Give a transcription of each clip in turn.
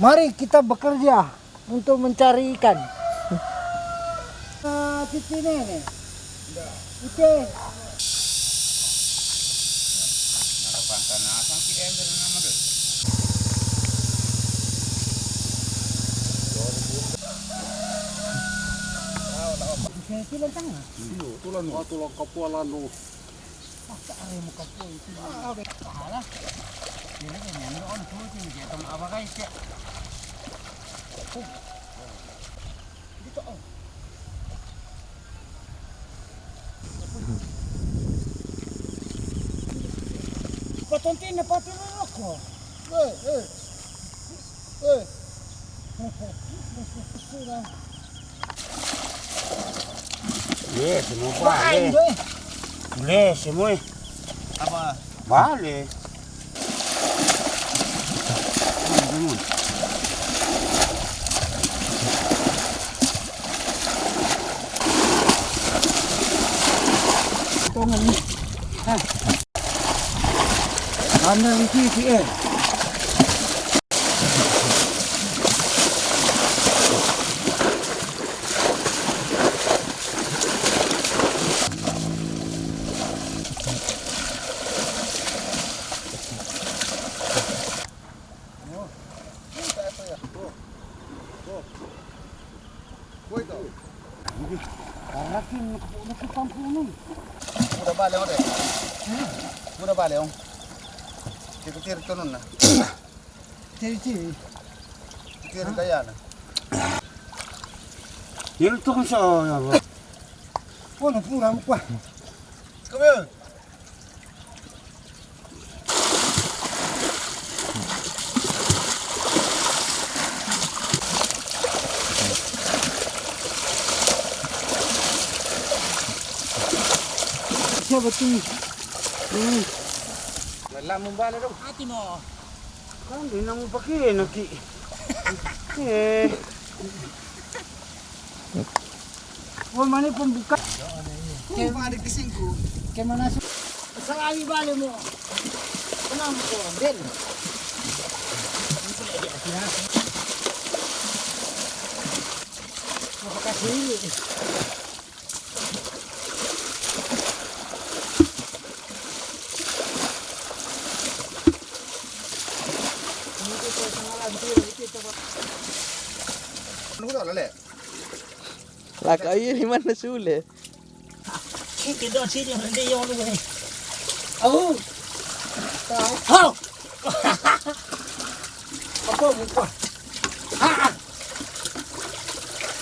Mari kita bekerja untuk mencari ikan. Titi nih. Oke. Tulang tengah. Iya, tulang kapualan lu. Masa ada yang muka pun itu. Salah. Ini kan yang on tuh sih kita apa guys ya. Dito oh. Patontin na patuloy ako. Eh. Yes, semua vale. Boleh, semua. Apa? Vale. Tongan ni. Ha. Ana ni titi eh. Udah balik deh. Udah balik om. Tir turun na. Titi. Tir kaya na. Yung to kan sa Oh, na pura mo pa. Come here. Siapa tu? Wala mo balik dong. Hati mo. kan di nang pakai naki. Eh. Oh, mana pembuka? Kaya balik kasing ko. Kaya mana sih? Sarang balik mo. Kenapa mo Ben? Terima kasih. Ano ko lale? Laka ayo di mana sule? Ini dong sini nanti yang lu ni. Oh. Tahu. Apa buka? Ah.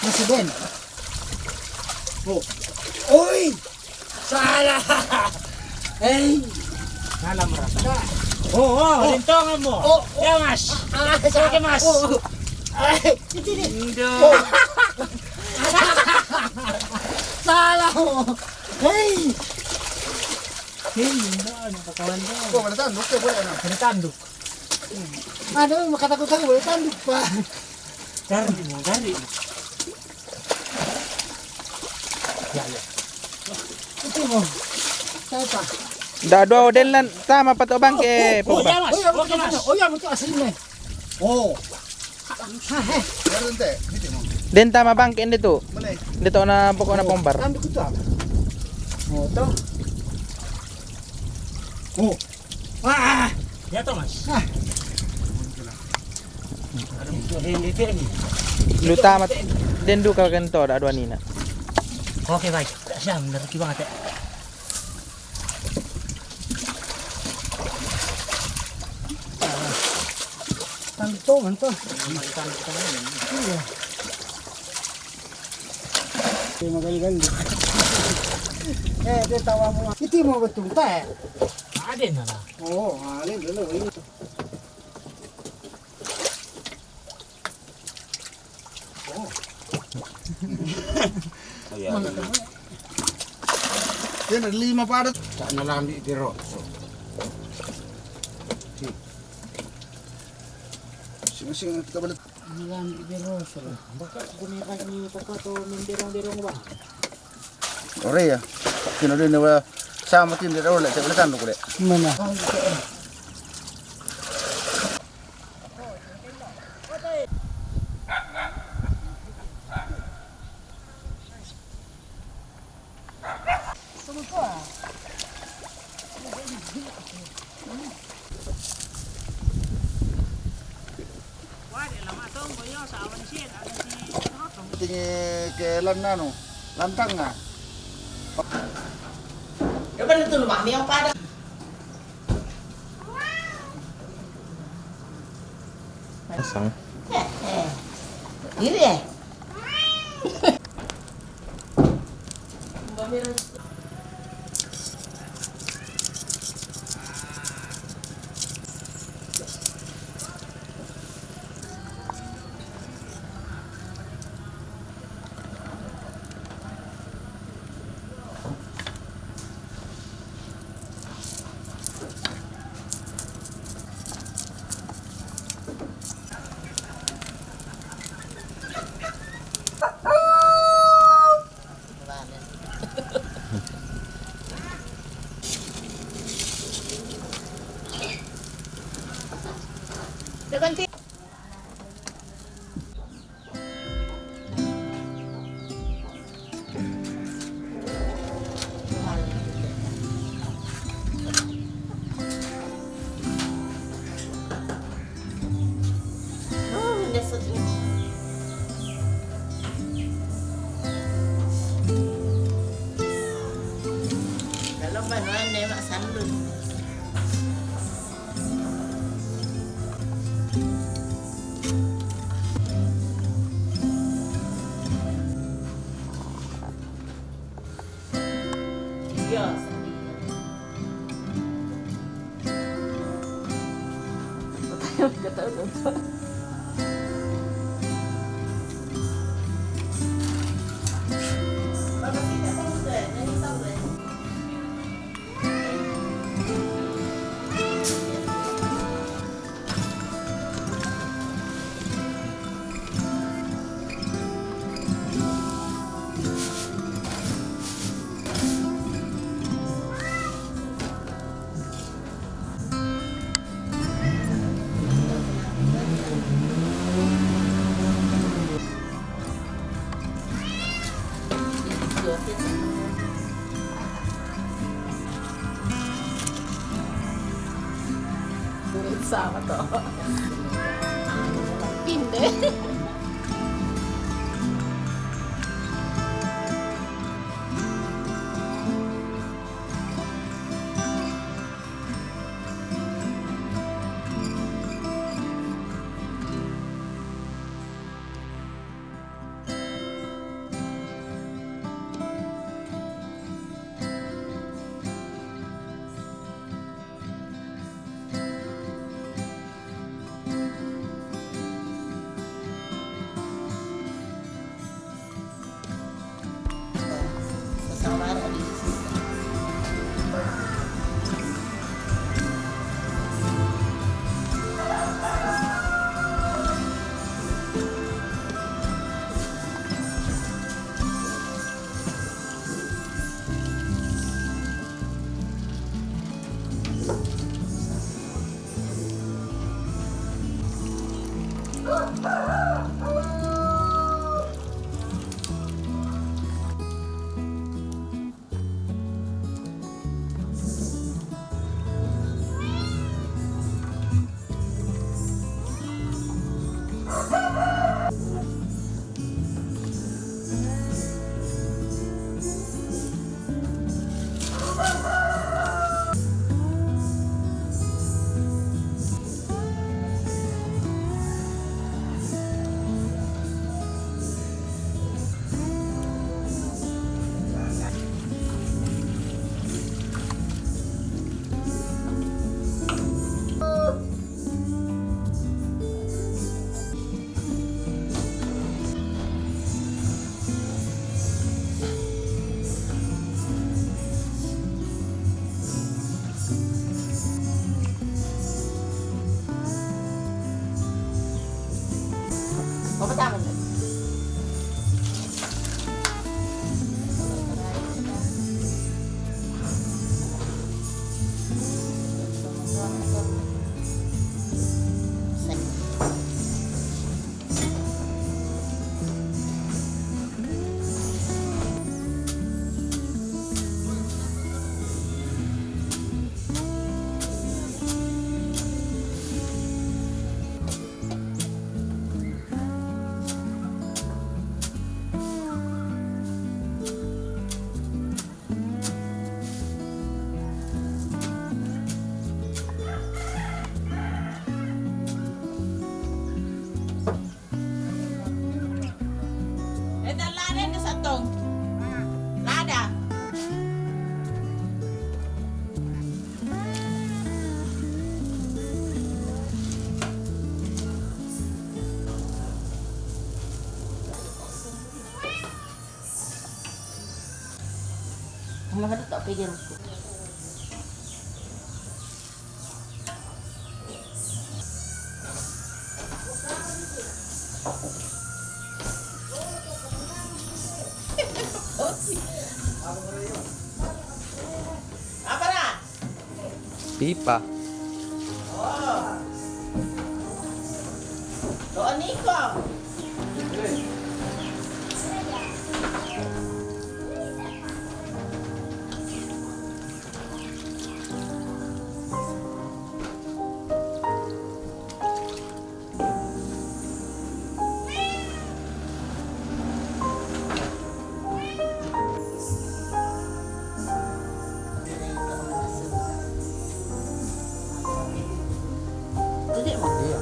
Masih Ben. Oh. Oi. Salah. Hey. Salah merasa. Oh, lintongan mo. Ya, Mas. Sige, Mas. Hindi. Salah mo. Hey. Hey, ano pa kawan ko? Oh, wala tandok kaya wala na. Ano tanduk? Ano, makatakot ako, wala tanduk pa. Gari mo, gari. Ya. Ito mo. Tayo pa. Dah dua odel lan sama patok bangke Oh, Pogba. ya, Mas. Okay, Mas. Oh, ya, betul asli ni. Oh. Meron te, dito mo. Den tama bangke dito. Malay. Dito na pokok na pombar. Tanduk itu apa? Oh, to. Oh. Ah. Ya to, Mas. Ah. Lu tamat den du ka ganto da dua nina. Oke, baik. Siap, benar banget ya. Tanduk mantap. Iya. Magali-gali. Dia tawa mo. Iti mo betul tak? Ada na. Oh, ada dulu ini. Ayan. Yan, 5 padat. Saan na lang di tiro. Sing kita balik. Bilang iberoso. Baka gumikan ni pagkato mindirong-dirong ba? Ore ya. Kino din na sama tin dito ulit. Wala tandok ulit. Mana? Tingin kailan na no? Lantang na. Ya ba nito lumami ang pada? Asang? Ini eh. Kalau panuan dia mak sandun. Yes. Gak tahu tuh. Sama to. Pinde. Mga tak pigil ko. Apa na? Pipa. Doon ni ko. Jadi mo. Iya.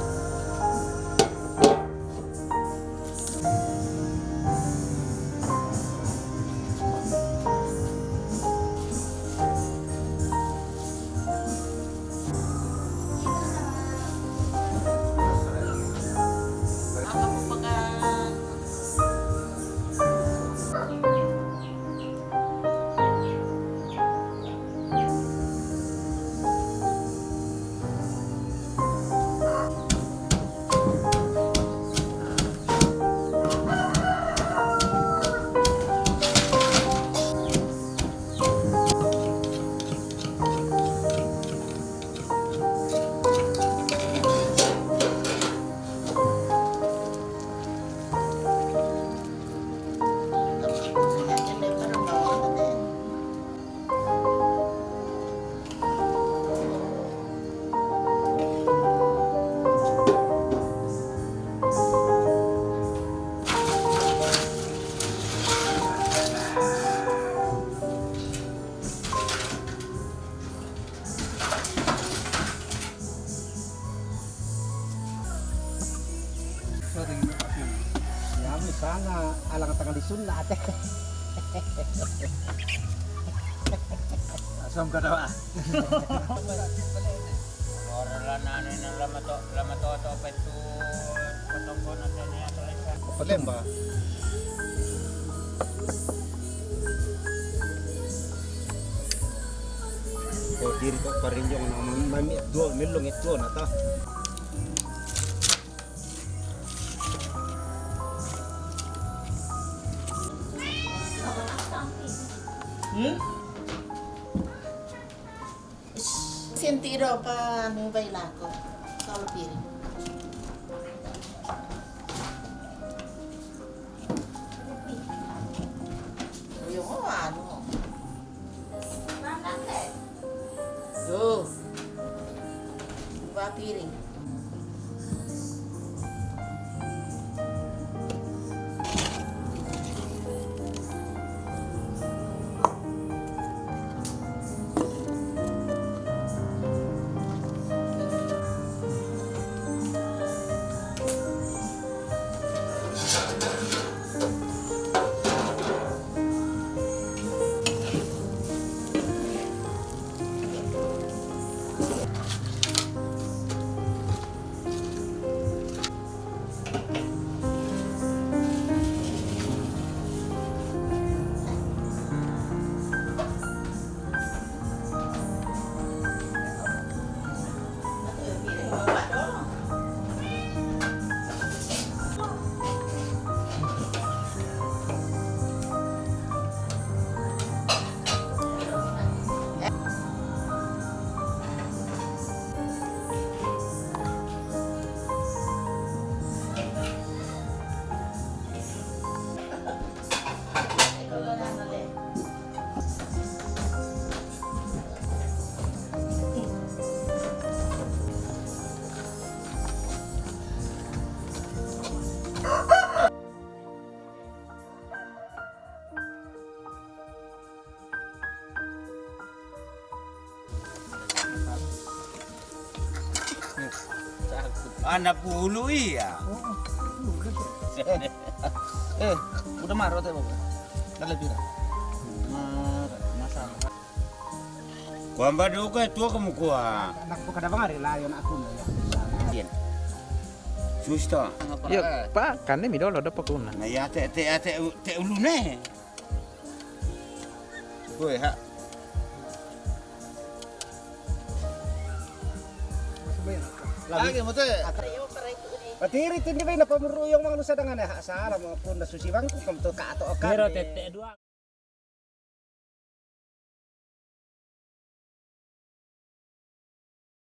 Apa mo pagka Yami sana alang tangan lisun na ate. Asam ka daw ah. Orang na ng lamato to petu patungkol natin niya talaga. Palem ba? Oh, diri ko pa rin yung mami do milong ito na ta. sentiro pa ano baila ko. Solo piring. Yung ano. Yo. Ba piring. Anak bulu iya. Udah marot ya bapak. Dale pira. Masa. Kwamba duka tua kamu kuah. Anak ko kada bangari layon ako na ya. Susta. Yo, Pak, kan mi dolo dapat kuna. Na ya te ulune. Woi, ha, Lagi mo to eh. Ayaw para ito ni. Patiri tindi ba na pamuruyong mga nusa dangan ha sa alam mo kun nasusibang ko kam to kaato akan. Pero tete dua.